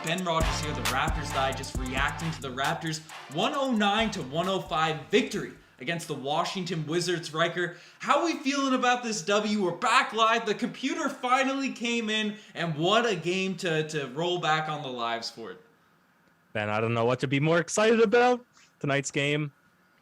Ben Rogers here, the Raptors Digest, reacting to the Raptors' 109-105 victory against the Washington Wizards. Riker, how are we feeling about this W? We're back live. The computer finally came in, and what a game to roll back on the lives for it. Ben, I don't know what to be more excited about. Tonight's game,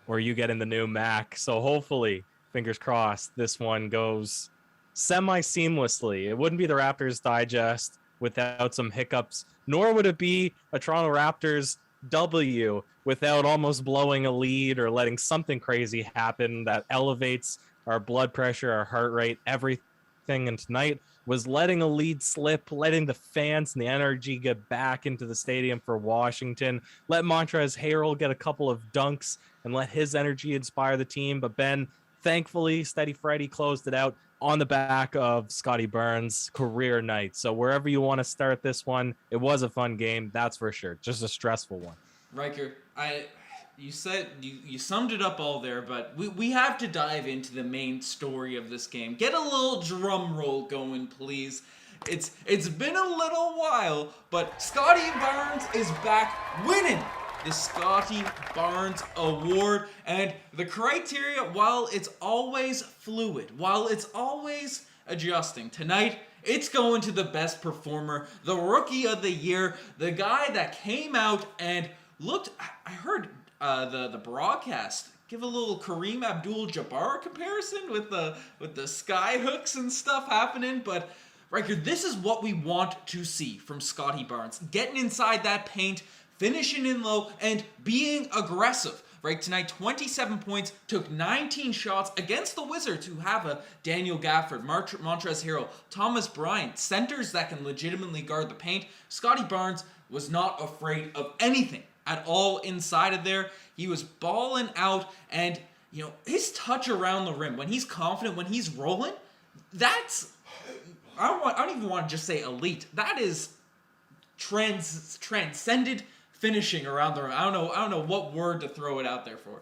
or you getting the new Mac. So hopefully, fingers crossed, this one goes semi-seamlessly. It wouldn't be the Raptors Digest without some hiccups, nor would it be a Toronto Raptors W without almost blowing a lead or letting something crazy happen that elevates our blood pressure, our heart rate, everything. And tonight was letting a lead slip, letting the fans and the energy get back into the stadium for Washington. Let Montrezl Harrell get a couple of dunks and let his energy inspire the team. But Ben, thankfully, Steady Freddy closed it out on the back of Scottie Barnes' career night. So wherever you want to start this one, it was a fun game, that's for sure. Just a stressful one. Riker, you said you summed it up all there, but we have to dive into the main story of this game. Get a little drum roll going, please. It's been a little while, but Scottie Barnes is back winning the Scottie Barnes Award. And the criteria, while it's always fluid, while it's always adjusting, tonight it's going to the best performer, the rookie of the year, the guy that came out and looked. I heard the broadcast give a little Kareem Abdul-Jabbar comparison with the sky hooks and stuff happening, but Riker, this is what we want to see from Scottie Barnes, getting inside that paint, finishing in low, and being aggressive. Right, tonight, 27 points, took 19 shots against the Wizards, who have a Daniel Gafford, Montrezl Harrell, Thomas Bryant, centers that can legitimately guard the paint. Scottie Barnes was not afraid of anything at all inside of there. He was balling out, and his touch around the rim, when he's confident, when he's rolling, that's I don't even want to just say elite. That is transcended finishing around the rim. I don't know what word to throw it out there for.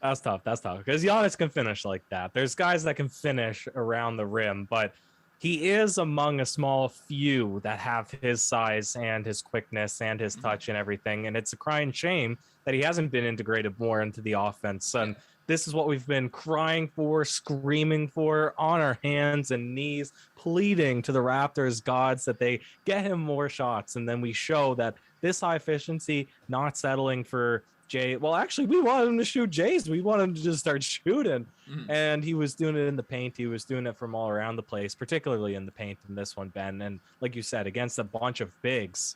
That's tough. Because Giannis can finish like that. There's guys that can finish around the rim, but he is among a small few that have his size and his quickness and his touch and everything. And it's a crying shame that he hasn't been integrated more into the offense. And this is what we've been crying for, screaming for, on our hands and knees, pleading to the Raptors gods that they get him more shots. And then we show that this high efficiency, not settling for Jay. Well, actually, we wanted him to shoot Jays. We wanted him to just start shooting. And he was doing it in the paint. He was doing it from all around the place, particularly in the paint in this one, Ben. And like you said, against a bunch of bigs,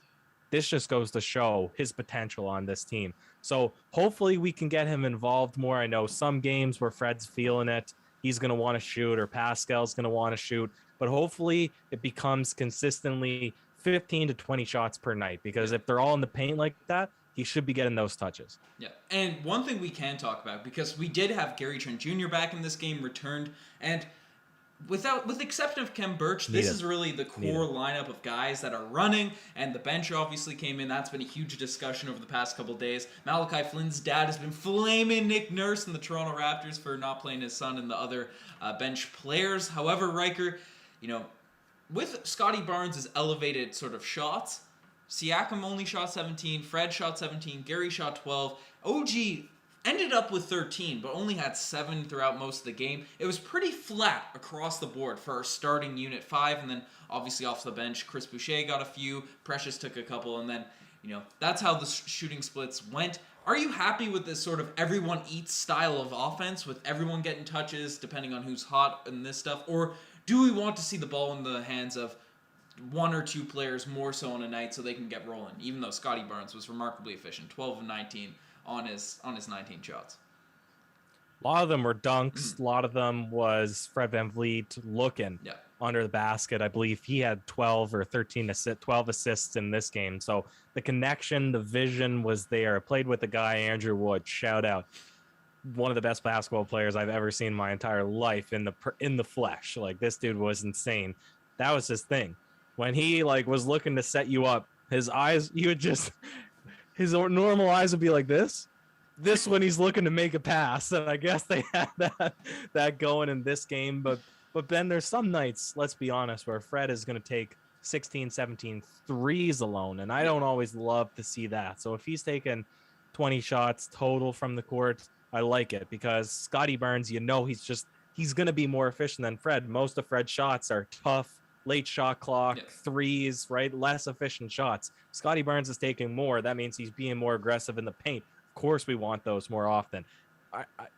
this just goes to show his potential on this team. So hopefully we can get him involved more. I know some games where Fred's feeling it, he's going to want to shoot, or Pascal's going to want to shoot. But hopefully it becomes consistently 15 to 20 shots per night, because if they're all in the paint like that, he should be getting those touches. Yeah, and one thing we can talk about, because we did have Gary Trent Jr. back in this game, returned, and with the exception of Kem Birch, this is really the core lineup of guys that are running, and the bench obviously came in. That's been a huge discussion over the past couple days. Malachi Flynn's dad has been flaming Nick Nurse and the Toronto Raptors for not playing his son and the other bench players. However, Riker, with Scottie Barnes' elevated sort of shots, Siakam only shot 17, Fred shot 17, Gary shot 12, OG ended up with 13, but only had 7 throughout most of the game. It was pretty flat across the board for our starting unit 5, and then obviously off the bench, Chris Boucher got a few, Precious took a couple, and then, that's how the shooting splits went. Are you happy with this sort of everyone eats style of offense, with everyone getting touches depending on who's hot and this stuff, or do we want to see the ball in the hands of one or two players more so on a night so they can get rolling, even though Scottie Barnes was remarkably efficient, 12 of 19 on his 19 shots. A lot of them were dunks. A lot of them was Fred VanVleet looking under the basket. I believe he had 12 or 13 assists, 12 assists in this game. So the connection, the vision was there. I played with the guy, Andrew Wood, shout out. One of the best basketball players I've ever seen in my entire life in the flesh. Like, this dude was insane. That was his thing. When he was looking to set you up, his eyes, his normal eyes would be like this when he's looking to make a pass. And I guess they had that going in this game. But Ben, there's some nights, let's be honest, where Fred is going to take 16, 17 threes alone. And I don't always love to see that. So if he's taking 20 shots total from the court, I like it because Scottie Barnes, he's going to be more efficient than Fred. Most of Fred's shots are tough, late shot clock, threes, right? Less efficient shots. Scottie Barnes is taking more. That means he's being more aggressive in the paint. Of course, we want those more often.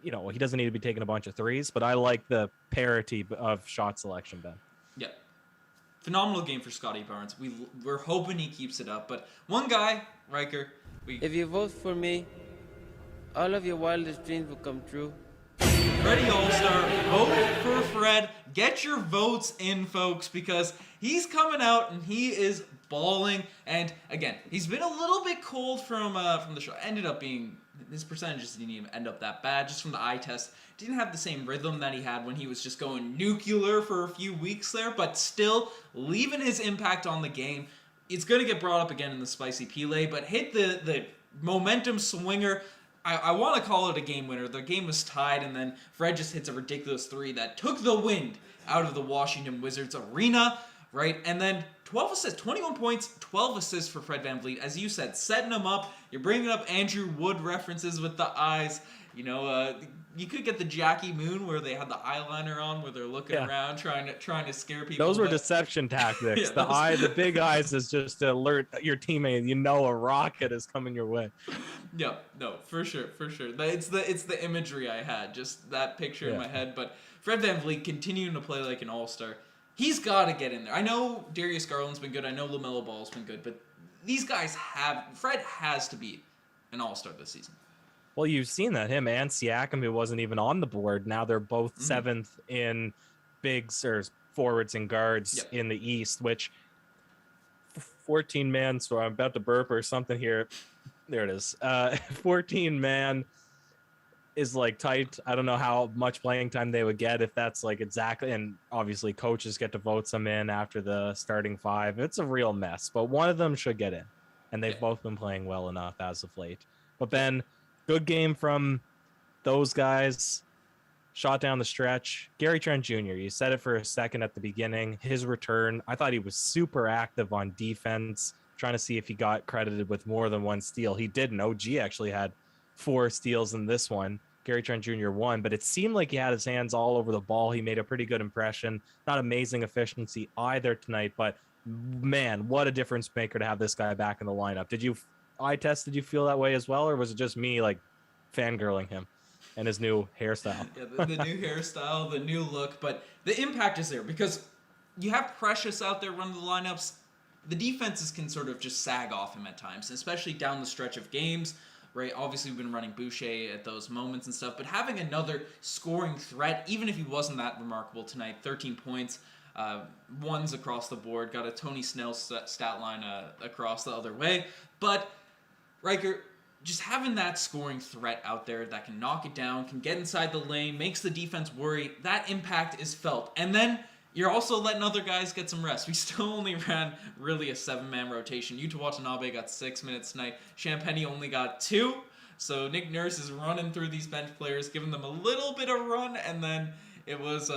He doesn't need to be taking a bunch of threes, but I like the parity of shot selection, Ben. Yeah. Phenomenal game for Scottie Barnes. We're hoping he keeps it up. But one guy, Ryker. If you vote for me, all of your wildest dreams will come true. Freddie All-Star, vote for Fred. Get your votes in, folks, because he's coming out and he is balling. And again, he's been a little bit cold from the show. Ended up being, his percentages didn't even end up that bad. Just from the eye test, didn't have the same rhythm that he had when he was just going nuclear for a few weeks there, but still leaving his impact on the game. It's going to get brought up again in the Spicy Pele, but hit the momentum swinger. I want to call it a game winner. The game was tied, and then Fred just hits a ridiculous three that took the wind out of the Washington Wizards arena, right? And then 12 assists, 21 points, 12 assists for Fred VanVleet. As you said, setting him up. You're bringing up Andrew Wood references with the eyes. You could get the Jackie Moon where they had the eyeliner on, where they're looking around trying to scare people. Those were deception tactics. The big eyes is just to alert your teammate. A rocket is coming your way. Yeah, no, for sure. It's the imagery I had, just that picture in my head. But Fred VanVleet continuing to play like an all-star. He's got to get in there. I know Darius Garland's been good. I know LaMelo Ball's been good, but these guys Fred has to be an all-star this season. Well, you've seen that him and Siakam, who wasn't even on the board. Now they're both seventh in bigs or forwards and guards in the East, which 14 man. So I'm about to burp or something here. There it is. 14 man is like tight. I don't know how much playing time they would get if that's like exactly. And obviously coaches get to vote some in after the starting five. It's a real mess, but one of them should get in. And they've both been playing well enough as of late. But Ben, good game from those guys. Shot down the stretch. Gary Trent Jr., you said it for a second at the beginning. His return, I thought he was super active on defense, trying to see if he got credited with more than one steal. He didn't. OG actually had 4 steals in this one. Gary Trent Jr. 1, but it seemed like he had his hands all over the ball. He made a pretty good impression. Not amazing efficiency either tonight, but man, what a difference maker to have this guy back in the lineup. Did you feel that way as well, or was it just me like fangirling him and his new hairstyle? Yeah, the new hairstyle, the new look, but the impact is there because you have Precious out there running the lineups. The defenses can sort of just sag off him at times, especially down the stretch of games, right? Obviously, we've been running Boucher at those moments and stuff, but having another scoring threat, even if he wasn't that remarkable tonight, 13 points, ones across the board, got a Tony Snell stat line across the other way, but Ryker, just having that scoring threat out there that can knock it down, can get inside the lane, makes the defense worry, that impact is felt. And then you're also letting other guys get some rest. We still only ran really a 7-man rotation. Yuta Watanabe got 6 minutes tonight. Champagny only got 2. So Nick Nurse is running through these bench players, giving them a little bit of run, and then it was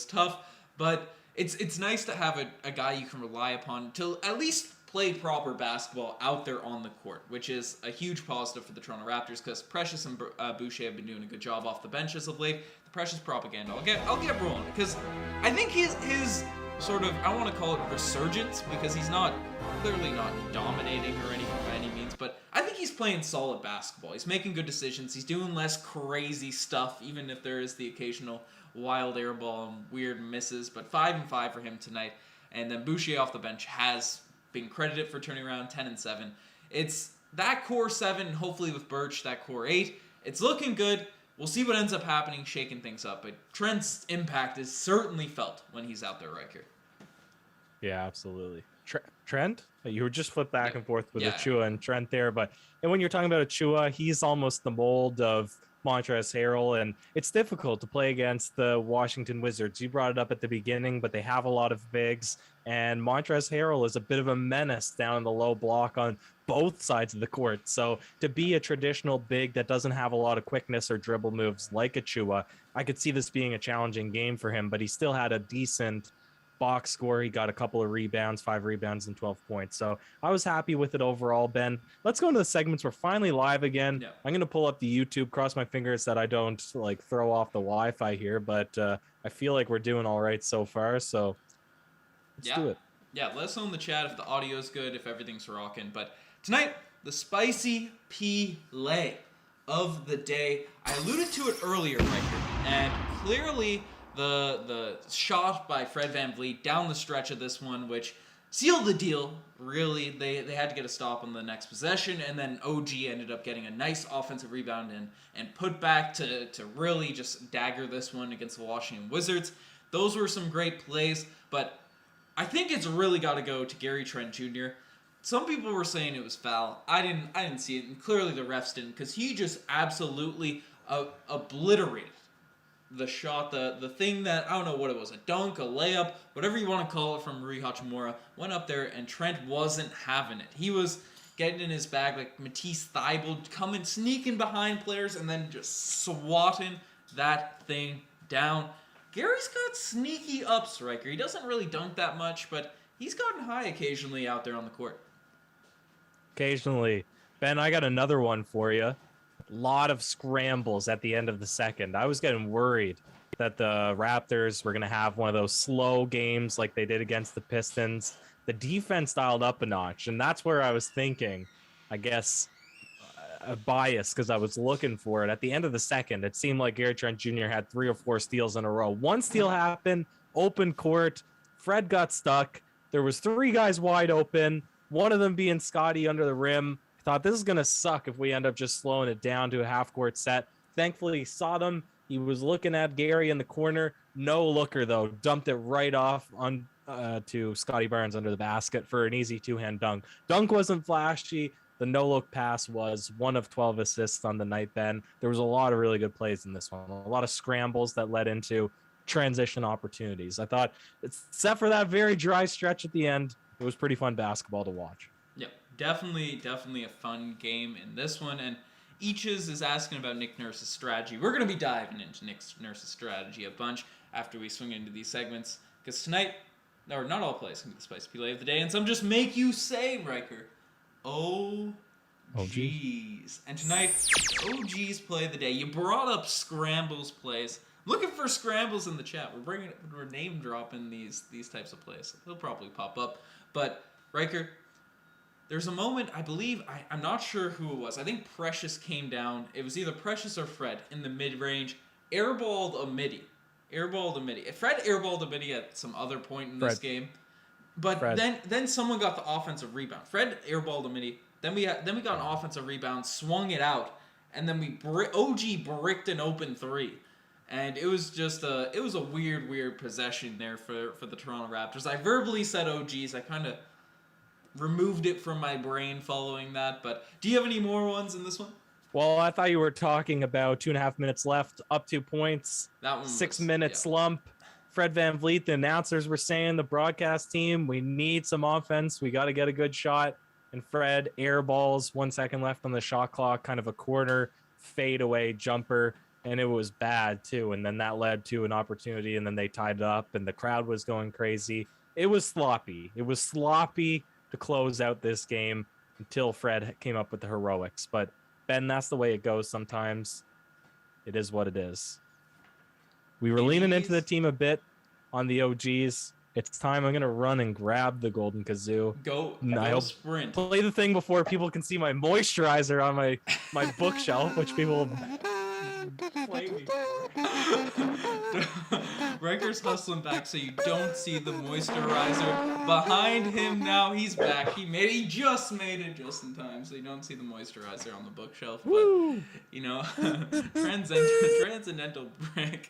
tough. But it's nice to have a guy you can rely upon to at least play proper basketball out there on the court, which is a huge positive for the Toronto Raptors because Precious and Boucher have been doing a good job off the bench as of late. The Precious propaganda, I'll get rolling because I think his sort of, I want to call it resurgence because he's clearly not dominating or anything by any means, but I think he's playing solid basketball. He's making good decisions. He's doing less crazy stuff, even if there is the occasional wild air ball and weird misses, but 5-5 for him tonight. And then Boucher off the bench has been credited for turning around 10-7. It's that core 7, hopefully with Birch, that core 8. It's looking good. We'll see what ends up happening, shaking things up. But Trent's impact is certainly felt when he's out there right here. Yeah, absolutely. Trent, you were just flipped back and forth with Achua and Trent there. And when you're talking about Achua, he's almost the mold of Montrezl Harrell, and it's difficult to play against the Washington Wizards. You brought it up at the beginning, but they have a lot of bigs, and Montrezl Harrell is a bit of a menace down in the low block on both sides of the court. So to be a traditional big that doesn't have a lot of quickness or dribble moves like Achua, I could see this being a challenging game for him, but he still had a decent box score. He got a couple of rebounds, 5 rebounds and 12 points. So I was happy with it overall, Ben. Let's go into the segments. We're finally live again. Yeah. I'm going to pull up the YouTube, cross my fingers that I don't like throw off the Wi-Fi here, but I feel like we're doing all right so far. So let's do it. Yeah, let us know in the chat if the audio's good, if everything's rocking. But tonight, the spicy play of the day. I alluded to it earlier, Riker, and clearly the shot by Fred VanVleet down the stretch of this one, which sealed the deal. Really, they had to get a stop on the next possession, and then OG ended up getting a nice offensive rebound and put back to really just dagger this one against the Washington Wizards. Those were some great plays, but I think it's really got to go to Gary Trent Jr. Some people were saying it was foul. I didn't see it, and clearly the refs didn't, because he just absolutely obliterated the shot, the thing that, I don't know what it was, a dunk, a layup, whatever you want to call it, from Rui Hachimura, went up there, and Trent wasn't having it. He was getting in his bag like Matisse Thybulle, coming, sneaking behind players, and then just swatting that thing down. Gary's got sneaky ups, Riker. He doesn't really dunk that much, but he's gotten high occasionally out there on the court. Occasionally. Ben, I got another one for you. Lot of scrambles at the end of the second. I was getting worried that the Raptors were going to have one of those slow games like they did against the Pistons. The defense dialed up a notch, and that's where I was thinking, I guess, a bias, because I was looking for it. At the end of the second, it seemed like Gary Trent Jr. had 3 or 4 steals in a row. One steal happened, open court. Fred got stuck. There was 3 guys wide open, one of them being Scottie under the rim. Thought this is going to suck if we end up just slowing it down to a half-court set. Thankfully, he saw them. He was looking at Gary in the corner. No looker, though. Dumped it right off on to Scottie Barnes under the basket for an easy 2-hand dunk. Dunk wasn't flashy. The no-look pass was 1 of 12 assists on the night, Ben. There was a lot of really good plays in this one. A lot of scrambles that led into transition opportunities. I thought, except for that very dry stretch at the end, it was pretty fun basketball to watch. Yep, definitely a fun game in this one. And Eaches is asking about Nick Nurse's strategy. We're going to be diving into Nick Nurse's strategy a bunch after we swing into these segments. Because tonight, or not all plays can be the spicy play of the day. And some just make you say, Riker, oh, geez. And tonight, OG's play of the day. You brought up scrambles plays. Looking for scrambles in the chat. We're name dropping these types of plays. They'll probably pop up. But Riker, there's a moment, I believe, I'm not sure who it was. I think Precious came down. It was either Precious or Fred in the mid-range. Airballed a midi. Fred airballed a midi at some other point in this game. But then someone got the offensive rebound. Fred airballed a midi. Then we got an offensive rebound, swung it out, and then OG bricked an open 3. And it was just a weird possession there for the Toronto Raptors. I verbally said OGs. I kind of removed it from my brain following that. But do you have any more ones in this one? Well, I thought you were talking about 2.5 minutes left, up 2 points, that one 6-minute slump. Fred VanVleet, the announcers were saying, the broadcast team, we need some offense. We got to get a good shot. And Fred airballs, 1 second left on the shot clock, kind of a corner fadeaway jumper. And it was bad, too. And then that led to an opportunity, and then they tied it up, and the crowd was going crazy. It was sloppy. It was sloppy to close out this game until Fred came up with the heroics. But, Ben, that's the way it goes sometimes. It is what it is. We were leaning into the team a bit on the OGs. It's time. I'm going to run and grab the Golden Kazoo. Go sprint. Play the thing before people can see my moisturizer on my bookshelf, which people play me for. Riker's hustling back so you don't see the moisturizer. Behind him now, he's back. He just made it just in time so you don't see the moisturizer on the bookshelf. But, transcendental brick.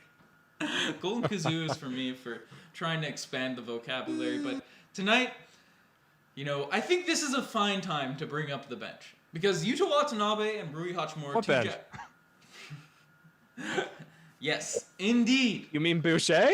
Golden Kazoo is for me for trying to expand the vocabulary. But tonight, I think this is a fine time to bring up the bench. Because Yuta Watanabe and Rui Hachimura... What bench? Yes, indeed. You mean Boucher?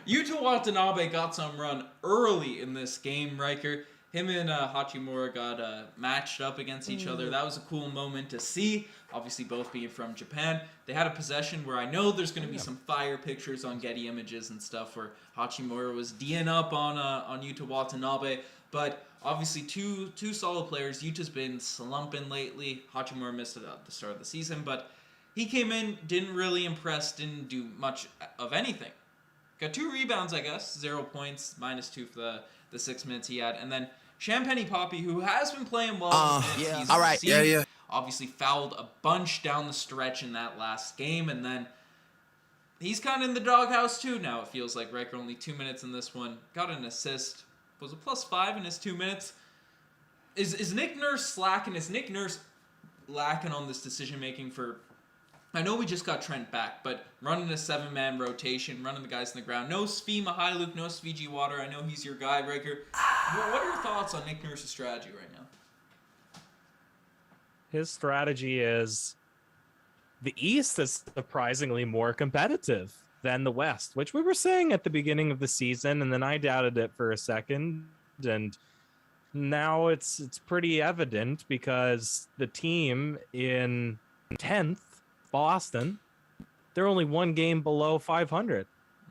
Yuta Watanabe got some run early in this game, Riker. him and Hachimura got matched up against each other. That was a cool moment to see. Obviously, both being from Japan. They had a possession where I know there's going to be some fire pictures on Getty Images and stuff where Hachimura was D'ing up on Yuta Watanabe. But obviously, two solid players. Yuta's been slumping lately. Hachimura missed it at the start of the season, but he came in, didn't really impress, didn't do much of anything. Got 2 rebounds, I guess. 0 points, -2 for the 6 minutes he had. And then Champagne Poppy, who has been playing well. He's all right. Yeah. Obviously fouled a bunch down the stretch in that last game. And then he's kind of in the doghouse too now, it feels like. Riker only 2 minutes in this one. Got an assist. Was it +5 in his 2 minutes? Is Nick Nurse slacking? Is Nick Nurse lacking on this decision-making for... I know we just got Trent back, but running a 7-man rotation, running the guys in the ground. No Svi Mihailuk, no Svi G.O.A.T. I know he's your guy, Riker. What are your thoughts on Nick Nurse's strategy right now? His strategy is the East is surprisingly more competitive than the West, which we were saying at the beginning of the season, and then I doubted it for a second, and now it's pretty evident because the team in 10th, Boston, they're only 1 game below 500.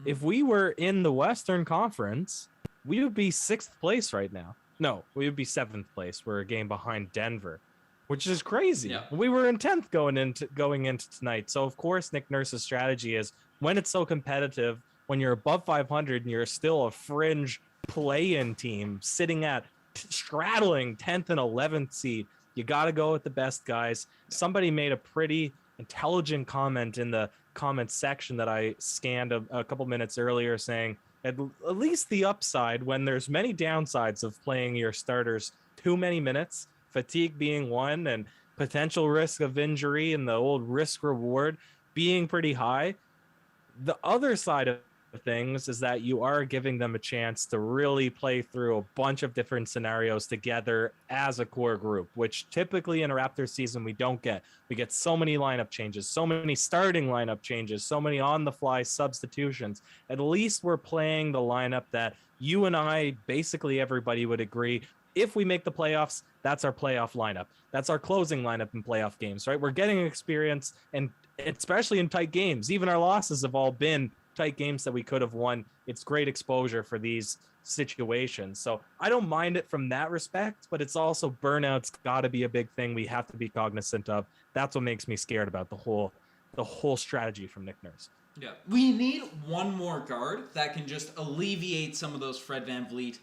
If we were in the Western Conference, we would be 6th place right now. No, we would be 7th place. We're a game behind Denver, which is crazy. Yeah. We were in 10th going into tonight. So of course, Nick Nurse's strategy is when it's so competitive, when you're above 500 and you're still a fringe play-in team sitting at straddling 10th and 11th seed, you got to go with the best guys. Somebody made a pretty intelligent comment in the comment section that I scanned a couple minutes earlier saying at least the upside when there's many downsides of playing your starters too many minutes, fatigue being one and potential risk of injury and the old risk reward being pretty high. The other side of things is that you are giving them a chance to really play through a bunch of different scenarios together as a core group, which typically in a Raptors season we don't get. We get so many lineup changes, so many starting lineup changes, so many on-the-fly substitutions. At least we're playing the lineup that you and I, basically everybody would agree, if we make the playoffs, that's our playoff lineup. That's our closing lineup in playoff games, right? We're getting experience, and especially in tight games. Even our losses have all been tight games that we could have won. It's great exposure for these situations. So I don't mind it from that respect, but it's also burnout's got to be a big thing we have to be cognizant of. That's what makes me scared about the whole strategy from Nick Nurse. Yeah, we need one more guard that can just alleviate some of those Fred VanVleet,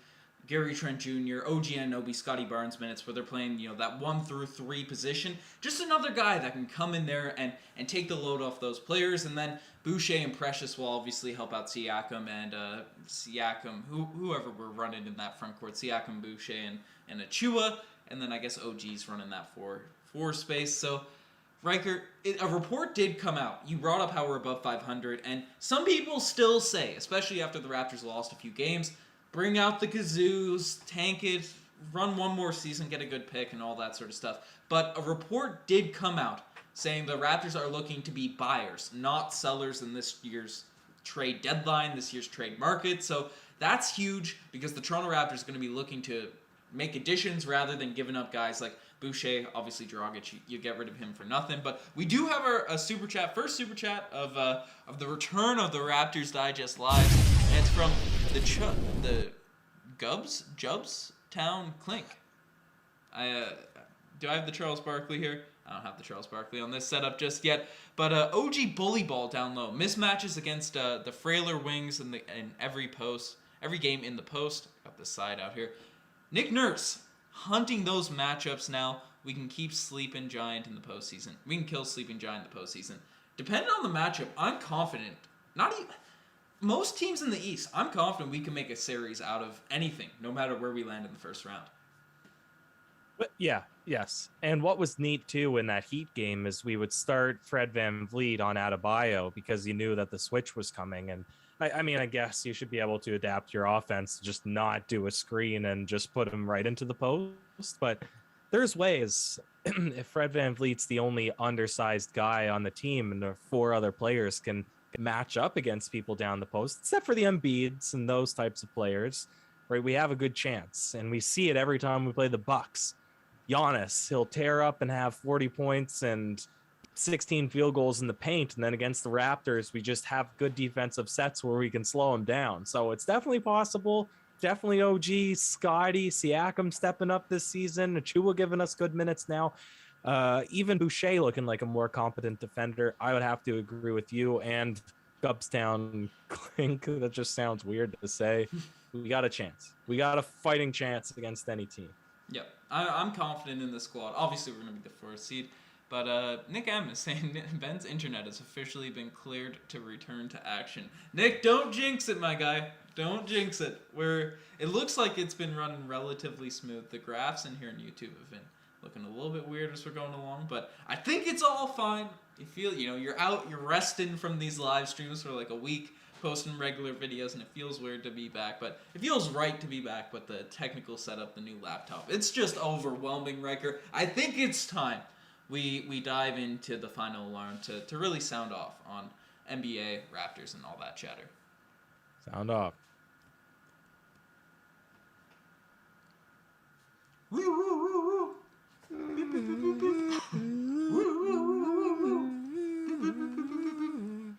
Gary Trent Jr., OG Anunoby, Scottie Barnes minutes where they're playing, that 1 through 3 position. Just another guy that can come in there and take the load off those players. And then Boucher and Precious will obviously help out Siakam and whoever we're running in that front court. Siakam, Boucher, and Achua. And then I guess OG's running that 4 space. So, Riker, a report did come out. You brought up how we're above 500. And some people still say, especially after the Raptors lost a few games, bring out the kazoos, tank it, run one more season, get a good pick, and all that sort of stuff. But a report did come out saying the Raptors are looking to be buyers, not sellers in this year's trade deadline, this year's trade market. So that's huge because the Toronto Raptors are going to be looking to make additions rather than giving up guys like Boucher. Obviously, Dragic, you get rid of him for nothing. But we do have a super chat, first super chat of the return of the Raptors Digest Live. And it's from the Jubs Town Clink. Do I have the Charles Barkley here? I don't have the Charles Barkley on this setup just yet. But OG bully ball down low. Mismatches against the frailer wings in every game in the post. Got this side out here. Nick Nurse hunting those matchups now. We can keep Sleeping Giant in the postseason. We can kill Sleeping Giant in the postseason. Depending on the matchup, I'm confident. Most teams in the East, I'm confident we can make a series out of anything, no matter where we land in the first round. But yes. And what was neat too in that Heat game is we would start Fred VanVleet on Adebayo because you knew that the switch was coming. And I mean, I guess you should be able to adapt your offense, just not do a screen and just put him right into the post. But there's ways. If Fred VanVleet's the only undersized guy on the team and the 4 other players can match up against people down the post, except for the Embiids and those types of players, right? We have a good chance, and we see it every time we play the Bucks. Giannis, he'll tear up and have 40 points and 16 field goals in the paint. And then against the Raptors, we just have good defensive sets where we can slow them down. So it's definitely possible. Definitely OG, Scottie, Siakam stepping up this season. Achua giving us good minutes now. Even Boucher looking like a more competent defender. I would have to agree with you. And Gubstown Clink, that just sounds weird to say. We got a chance. We got a fighting chance against any team. Yep, I'm confident in the squad. Obviously, we're going to be the first seed. But Nick M is saying Ben's internet has officially been cleared to return to action. Nick, don't jinx it, my guy. Don't jinx it. It looks like it's been running relatively smooth. The graphs in here on YouTube have been looking a little bit weird as we're going along, but I think it's all fine. You feel, you're out, you're resting from these live streams for like a week, posting regular videos, and it feels weird to be back, but it feels right to be back with the technical setup, the new laptop. It's just overwhelming, Riker. I think it's time we dive into the final alarm to really sound off on NBA, Raptors, and all that chatter. Sound off. Woo, woo, woo, woo. Boop, boop, boop, boop, boop. Woo, woo, woo, woo,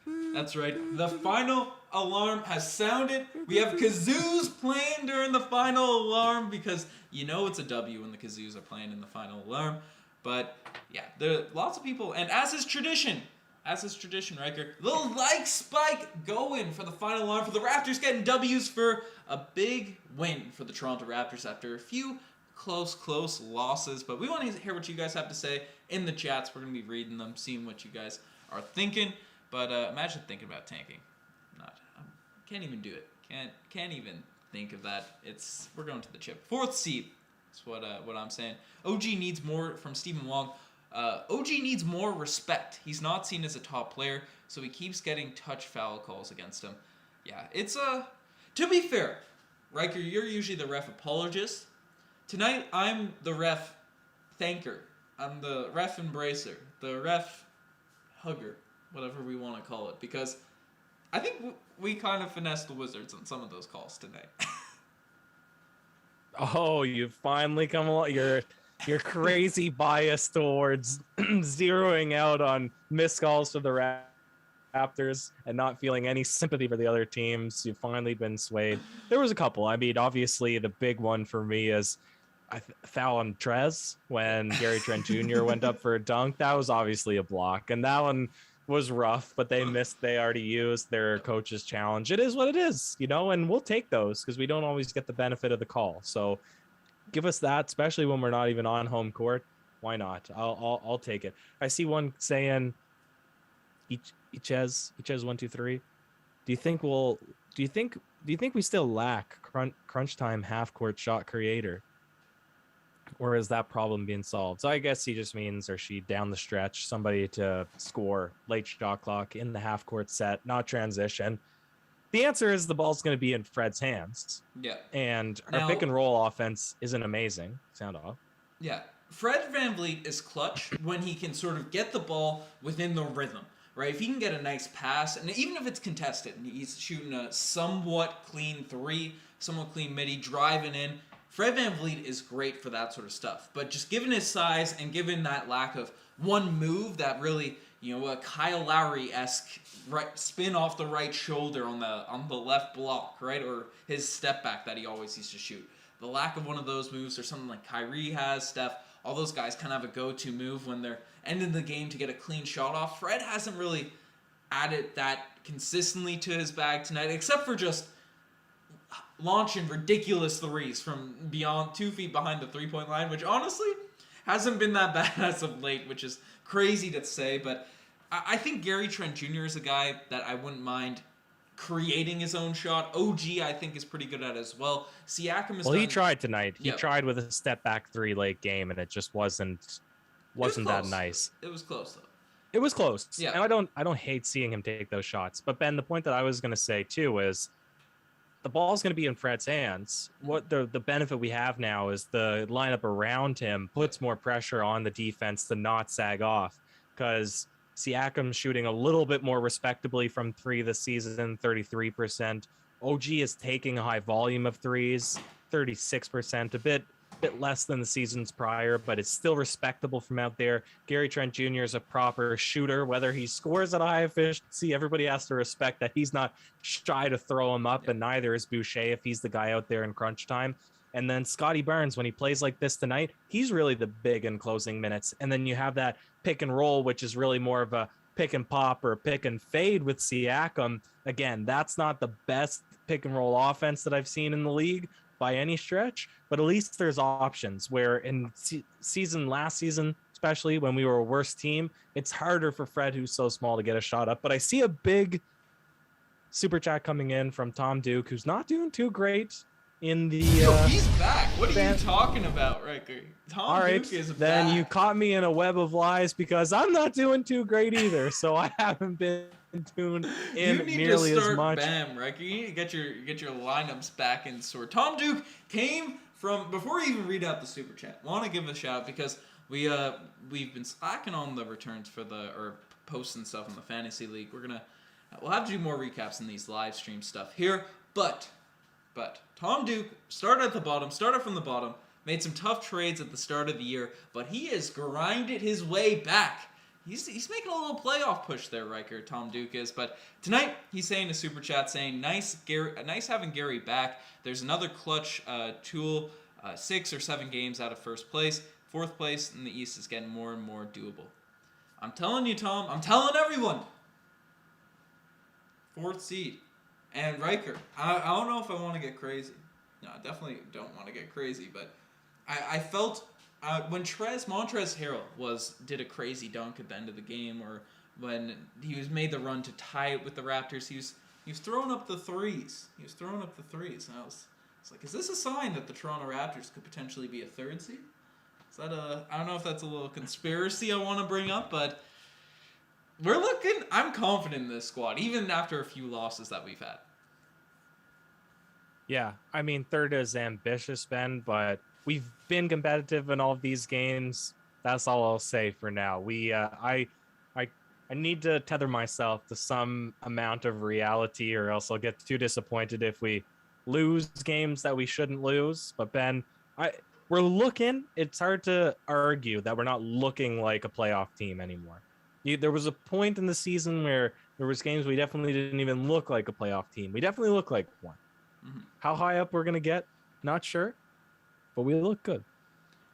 woo. That's right. The final alarm has sounded. We have kazoos playing during the final alarm because it's a W when the kazoos are playing in the final alarm. But yeah, there are lots of people, and as is tradition, Riker, little like spike going for the final alarm for the Raptors getting W's for a big win for the Toronto Raptors after a few close losses. But we want to hear what you guys have to say in the chats. We're going to be reading them, seeing what you guys are thinking. But imagine thinking about tanking. Can't even do it. Can't even think of that. We're going to the chip. 4th seed. That's what I'm saying. OG needs more from Stephen Wong. OG needs more respect. He's not seen as a top player, so he keeps getting touch foul calls against him. Yeah, it's to be fair, Riker, you're usually the ref apologist. Tonight, I'm the ref thanker. I'm the ref embracer. The ref hugger. Whatever we want to call it. Because I think we kind of finessed the Wizards on some of those calls tonight. Oh, you finally come along. Your crazy bias towards zeroing out on missed calls for the Raptors and not feeling any sympathy for the other teams. You've finally been swayed. There was a couple. I mean, obviously, the big one for me is foul on Trez when Gary Trent Jr. went up for a dunk. That was obviously a block. And that one was rough, but they missed. They already used their coach's challenge. It is what it is, and we'll take those because we don't always get the benefit of the call. So give us that, especially when we're not even on home court. Why not? I'll take it. I see one saying, Ichez 123. Do you think we still lack crunch time half court shot creator? Or is that problem being solved? So I guess he just means, or she down the stretch, somebody to score late shot clock in the half court set, not transition. The answer is the ball's going to be in Fred's hands. Yeah. And our pick and roll offense isn't amazing. Sound off. Yeah. Fred VanVleet is clutch when he can sort of get the ball within the rhythm, right? If he can get a nice pass, and even if it's contested, and he's shooting a somewhat clean three, somewhat clean midi, driving in, Fred VanVleet is great for that sort of stuff. But just given his size and given that lack of one move that really, a Kyle Lowry-esque right spin off the right shoulder on the left block, right? Or his step back that he always used to shoot. The lack of one of those moves, or something like Kyrie has, Steph, all those guys kind of have a go-to move when they're ending the game to get a clean shot off. Fred hasn't really added that consistently to his bag tonight, except for just launching ridiculous threes from beyond 2 feet behind the three-point line, which honestly hasn't been that bad as of late, which is crazy to say. But I think Gary Trent Jr. is a guy that I wouldn't mind creating his own shot. OG, I think, is pretty good at it as well. Siakam is he tried tonight. He tried with a step back three late game, and it just wasn't that nice. It was close though. It was close. Yeah. And I don't hate seeing him take those shots. But Ben, the point that I was going to say too is the ball's going to be in Fred's hands. What the benefit we have now is the lineup around him puts more pressure on the defense to not sag off, because Siakam's shooting a little bit more respectably from three this season, 33%. OG is taking a high volume of threes, 36%, a bit less than the seasons prior, but it's still respectable from out there. Gary Trent Jr. is a proper shooter. Whether he scores at a high efficiency, everybody has to respect that he's not shy to throw him up, and neither is Boucher if he's the guy out there in crunch time. And then Scottie Barnes, when he plays like this tonight, he's really the big in closing minutes. And then you have that pick and roll, which is really more of a pick and pop or pick and fade with Siakam. Again, that's not the best pick and roll offense that I've seen in the league by any stretch, but at least there's options where in last season, especially when we were a worse team, it's harder for Fred, who's so small, to get a shot up. But I see a big super chat coming in from Tom Duke, who's not doing too great in the he's back. What are you talking about, Riker? Tom Duke is back. Then you caught me in a web of lies because I'm not doing too great either, so I haven't been tuned in nearly as much. Bam, Riker. You need to get your lineups back in sort. Tom Duke came from, before we even read out the super chat, want to give a shout out because we've been slacking on the returns for or posting stuff in the fantasy league. We'll have to do more recaps in these live stream stuff here, but Tom Duke started from the bottom, made some tough trades at the start of the year, but he has grinded his way back. He's making a little playoff push there, Riker, Tom Duke is. But tonight, he's saying a super chat saying, nice having Gary back. There's another clutch tool, 6 or 7 games out of first place. Fourth place in the East is getting more and more doable. I'm telling you, Tom. I'm telling everyone. 4th seed. And Riker, I don't know if I want to get crazy. No, I definitely don't want to get crazy, but I felt when Montrezl Harrell did a crazy dunk at the end of the game, or when he made the run to tie it with the Raptors, he was throwing up the threes. And I was like, is this a sign that the Toronto Raptors could potentially be a 3rd seed? Is that I don't know if that's a little conspiracy I want to bring up, but I'm confident in this squad, even after a few losses that we've had. Yeah, I mean, 3rd is ambitious, Ben, but we've been competitive in all of these games. That's all I'll say for now. I need to tether myself to some amount of reality, or else I'll get too disappointed if we lose games that we shouldn't lose. But Ben, we're looking. It's hard to argue that we're not looking like a playoff team anymore. There was a point in the season where there was games we definitely didn't even look like a playoff team. We definitely look like one. Mm-hmm. How high up we're going to get, not sure, but we look good.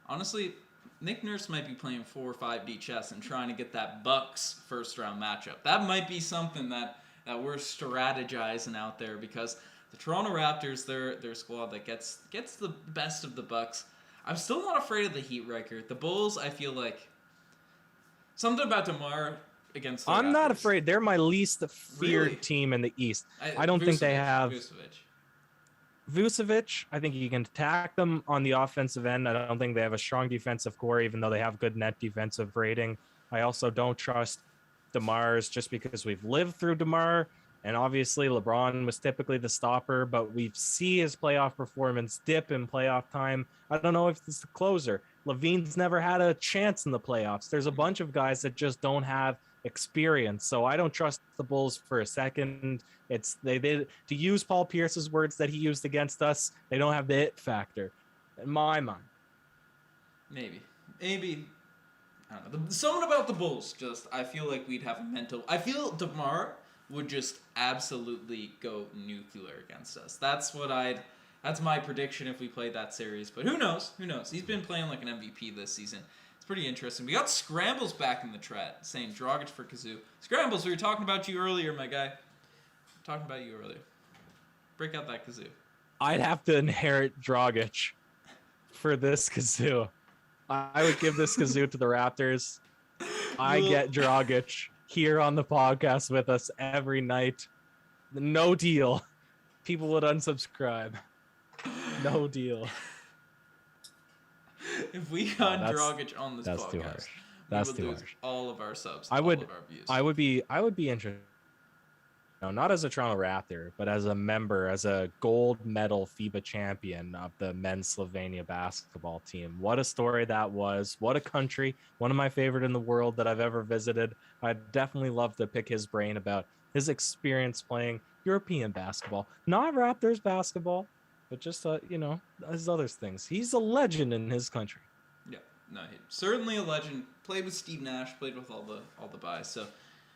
Honestly, Nick Nurse might be playing 4 or 5D chess and trying to get that Bucks first-round matchup. That might be something that we're strategizing out there, because the Toronto Raptors, their squad that gets the best of the Bucks. I'm still not afraid of the Heat, Riker. The Bulls, I feel like something about DeMar against the Raptors. I'm not afraid. They're my least feared team in the East. I don't think they have Vucevic. I think you can attack them on the offensive end. I don't think they have a strong defensive core, even though they have good net defensive rating. I also don't trust DeMar's, just because we've lived through DeMar, and obviously LeBron was typically the stopper, but we see his playoff performance dip in playoff time. I don't know if it's the closer. Levine's never had a chance in the playoffs. There's a bunch of guys that just don't have experience, so I don't trust the Bulls for a second. It's they to use Paul Pierce's words that he used against us, they don't have the it factor in my mind. Maybe I don't know. Something about the Bulls, I feel like we'd have a mental. I feel DeMar would just absolutely go nuclear against us. That's my prediction if we played that series. But who knows? He's been playing like an MVP this season. It's pretty interesting. We got Scrambles back in the chat, saying Dragic for Kazoo. Scrambles, we were talking about you earlier, my guy. Break out that Kazoo. I'd have to inherit Dragic for this Kazoo. I would give this Kazoo to the Raptors. I get Dragic here on the podcast with us every night. No deal. People would unsubscribe. No deal. If we got Dragic on this podcast, too harsh. That's we would lose all of our subs. All of our views. I would be interested. No, not as a Toronto Raptor, but as a member, as a gold medal FIBA champion of the men's Slovenia basketball team. What a story that was. What a country. One of my favorite in the world that I've ever visited. I'd definitely love to pick his brain about his experience playing European basketball, not Raptors basketball, but just his other things. He's a legend in his country. Yeah, no, certainly a legend. Played with Steve Nash, played with all the guys. So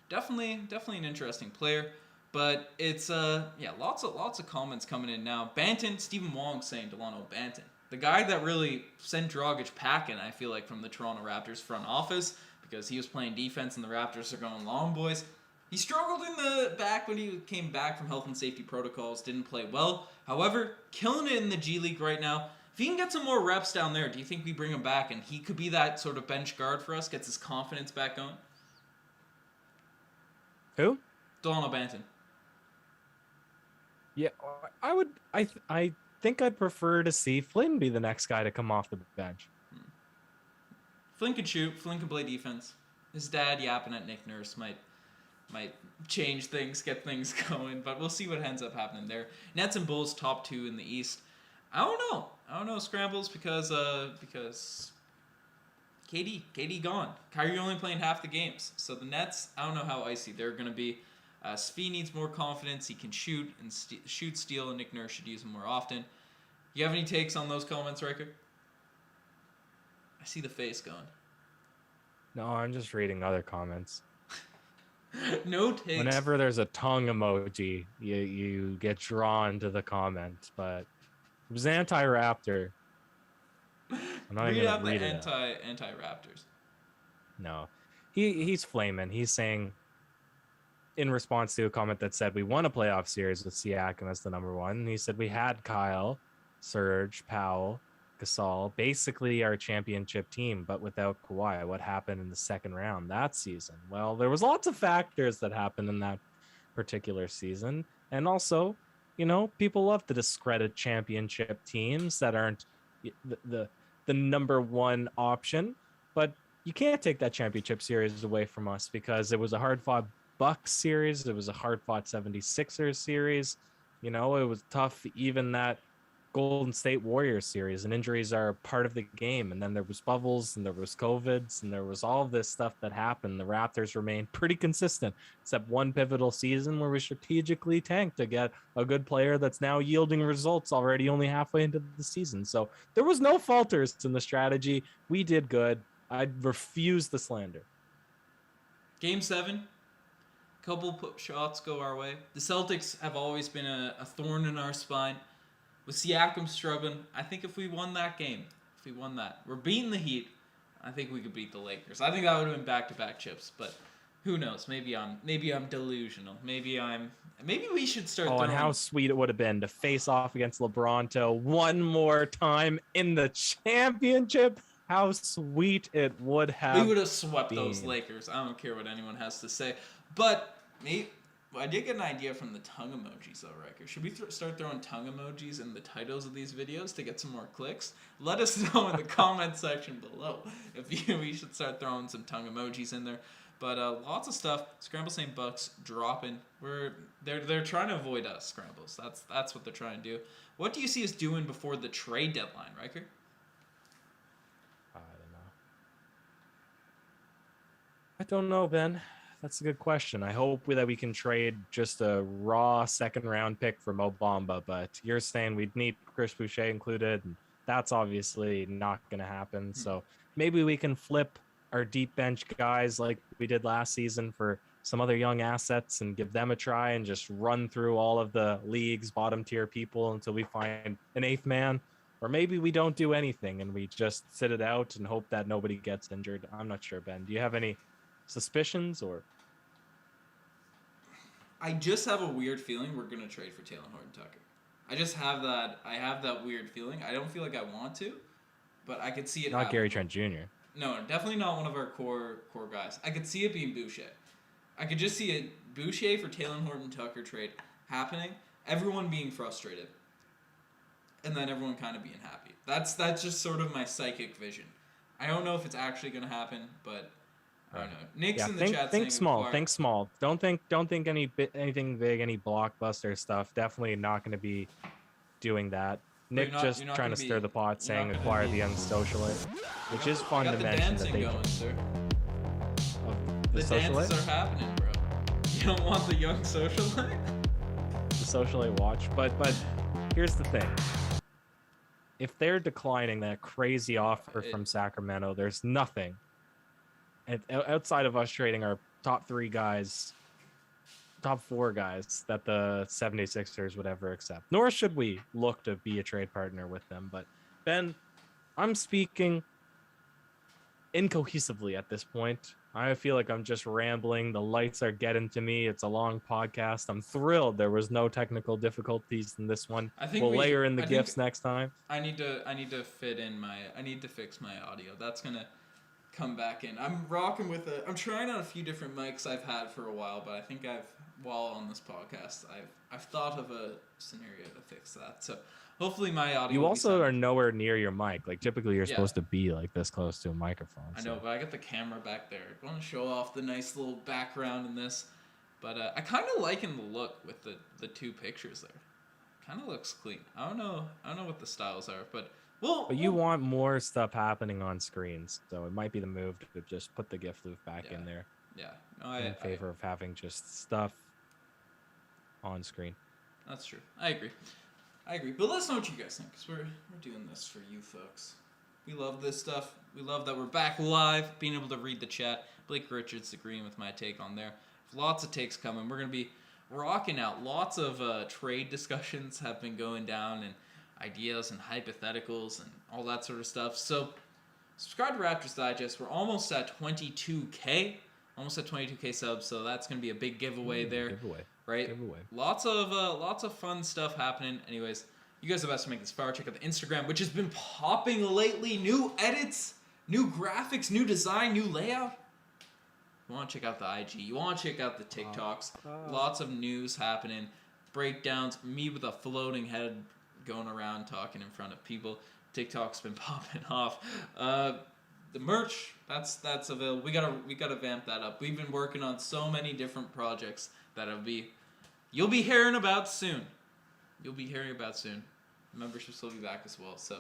definitely an interesting player. But it's lots of comments coming in now. Banton, Stephen Wong saying Delano Banton, the guy that really sent Dragic packing, I feel like, from the Toronto Raptors front office, because he was playing defense and the Raptors are going long boys. He struggled in the back when he came back from health and safety protocols, didn't play well. However, killing it in the G League right now. If he can get some more reps down there, do you think we bring him back and he could be that sort of bench guard for us, gets his confidence back going? Who? Delano Banton. Yeah, I would. I think I'd prefer to see Flynn be the next guy to come off the bench. Flynn can shoot. Flynn can play defense. His dad yapping at Nick Nurse might change things, get things going, but we'll see what ends up happening there. Nets and Bulls top 2 in the East. I don't know Scrambles because KD gone. Kyrie only playing half the games. So the Nets, I don't know how icy they're going to be. Svi needs more confidence. He can shoot and steal, and Nick Nurse should use him more often. You have any takes on those comments, Riker? I see the face going. No, I'm just reading other comments. No takes. Whenever there's a tongue emoji, you get drawn to the comment, but it was anti-Raptor. I'm not even gonna read it. Anti-Raptors. No, he's flaming. He's saying, in response to a comment that said we won a playoff series with Siakam as the number 1, and he said we had Kyle, Serge, Powell, Gasol, basically our championship team, but without Kawhi. What happened in the second round that season? Well, there was lots of factors that happened in that particular season, and also, people love to discredit championship teams that aren't the number 1 option, but you can't take that championship series away from us because it was a hard-fought Bucks series. It was a hard-fought 76ers series. It was tough, even that Golden State Warriors series, and injuries are part of the game. And then there was bubbles, and there was COVIDs, and there was all of this stuff that happened. The Raptors remained pretty consistent, except one pivotal season where we strategically tanked to get a good player that's now yielding results already only halfway into the season. So there was no falters in the strategy. We did good. I refuse the slander. Game 7. Couple shots go our way. The Celtics have always been a thorn in our spine. With Siakam struggling, I think if we won that game, we're beating the Heat, I think we could beat the Lakers. I think that would have been back-to-back chips, but who knows? Maybe I'm delusional. Maybe we should start. And how sweet it would have been to face off against LeBronto one more time in the championship. How sweet it would have. We would have swept those Lakers. I don't care what anyone has to say, but. I did get an idea from the tongue emojis, though, Riker. Should we start throwing tongue emojis in the titles of these videos to get some more clicks? Let us know in the comment section below if we should start throwing some tongue emojis in there. But lots of stuff. Scramble saying Bucks dropping. They're trying to avoid us, Scrambles. That's what they're trying to do. What do you see us doing before the trade deadline, Riker? I don't know, Ben. That's a good question. I hope that we can trade just a raw second-round pick for Mo Bamba, but you're saying we'd need Chris Boucher included, and that's obviously not going to happen. So maybe we can flip our deep bench guys like we did last season for some other young assets and give them a try and just run through all of the league's bottom-tier people until we find an 8th man. Or maybe we don't do anything and we just sit it out and hope that nobody gets injured. I'm not sure, Ben. Do you have any suspicions? Or I just have a weird feeling we're gonna trade for Taylor Horton Tucker. I have that weird feeling. I don't feel like I want to, but I could see it. Not Gary Trent Jr. No, definitely not one of our core guys. I could see it being Boucher. I could just see a Boucher for Taylor Horton Tucker trade happening. Everyone being frustrated, and then everyone kind of being happy. That's just sort of my psychic vision. I don't know if it's actually gonna happen, but. I don't know. Nick's in the chat think small. Think small. Don't think anything big, any blockbuster stuff. Definitely not going to be doing that. Nick just trying to stir the pot, saying acquire the young socialite, which is fun to mention. The dancing going, sir. The dances are happening, bro. don't want the young socialite? The socialite watch. But here's the thing. If they're declining that crazy offer from Sacramento, there's nothing outside of us trading our top 4 guys that the 76ers would ever accept. Nor should we look to be a trade partner with them. But Ben, I'm speaking incohesively at this point. I feel like I'm just rambling. The lights are getting to me. It's a long podcast. I'm thrilled there was no technical difficulties in this one. I think we'll layer in the gifts next time. I need to fix my audio. That's gonna come back in. I'm rocking with I'm trying out a few different mics I've had for a while, but I think while on this podcast I've thought of a scenario to fix that. So hopefully my audio. You also are nowhere near your mic. Like typically you're supposed to be like this close to a microphone. I know, but I got the camera back there. I want to show off the nice little background in this. But I kind of liking the look with the 2 pictures there. Kind of looks clean. I don't know what the styles are, but you want more stuff happening on screens, so it might be the move to just put the GIF loop back in there. Yeah, no, in favor of having just stuff on screen. That's true. I agree. But let us know what you guys think, because we're doing this for you folks. We love this stuff. We love that we're back live, being able to read the chat. Blake Richards agreeing with my take on there. Lots of takes coming. We're going to be rocking out. Lots of trade discussions have been going down, and ideas and hypotheticals and all that sort of stuff. So subscribe to Raptors Digest. We're almost at 22K. Almost at 22K subs, so that's going to be a big giveaway there. Right? Giveaway. Lots of fun stuff happening. Anyways, you guys are the best to make this far. Check out the Instagram, which has been popping lately. New edits, new graphics, new design, new layout. You want to check out the IG. You want to check out the TikToks. Lots of news happening. Breakdowns. Me with a floating head going around talking in front of people. TikTok's been popping off. The merch, that's available. We gotta vamp that up. We've been working on so many different projects that you'll be hearing about soon. Memberships will be back as well. So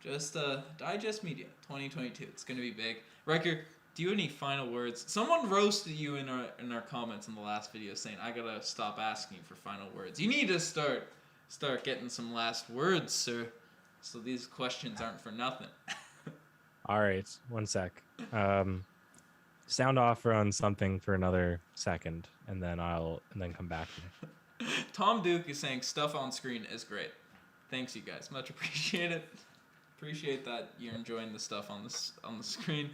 just Digest Media 2022. It's gonna be big. Riker, do you have any final words? Someone roasted you in our comments in the last video saying I gotta stop asking for final words. You need to start getting some last words, sir. So these questions aren't for nothing. All right, 1 sec. Sound off on something for another second, and then come back to you. Tom Duke is saying stuff on screen is great. Thanks, you guys. Much appreciated. Appreciate that you're enjoying the stuff on the screen.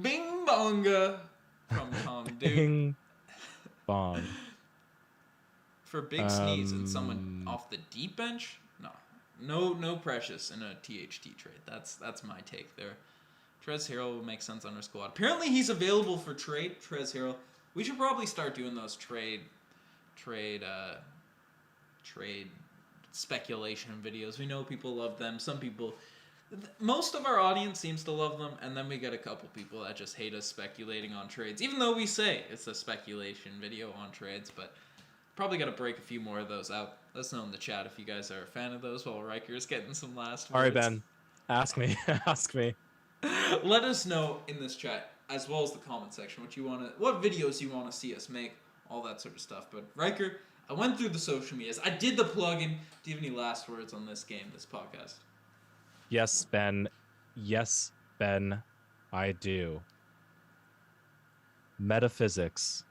Bing bonga from Tom Duke. Bing bong. For big sneeze and someone off the deep bench? No Precious in a THT trade. That's my take there. Trez Harrell will make sense on our squad. Apparently he's available for trade. Trez Harrell. We should probably start doing those trade speculation videos. We know people love them. Some people, most of our audience seems to love them, and then we get a couple people that just hate us speculating on trades, even though we say it's a speculation video on trades. But probably got to break a few more of those out. Let us know in the chat if you guys are a fan of those, while Riker's getting some last words. All right, Ben. Ask me. Let us know in this chat, as well as the comment section, what videos you want to see us make, all that sort of stuff. But Riker, I went through the social medias. I did the plug-in. Do you have any last words on this podcast? Yes, Ben. Yes, Ben, I do. Metaphysics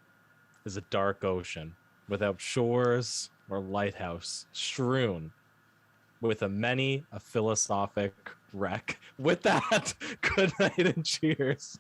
is a dark ocean without shores or lighthouse, strewn with a philosophic wreck. With that, good night and cheers.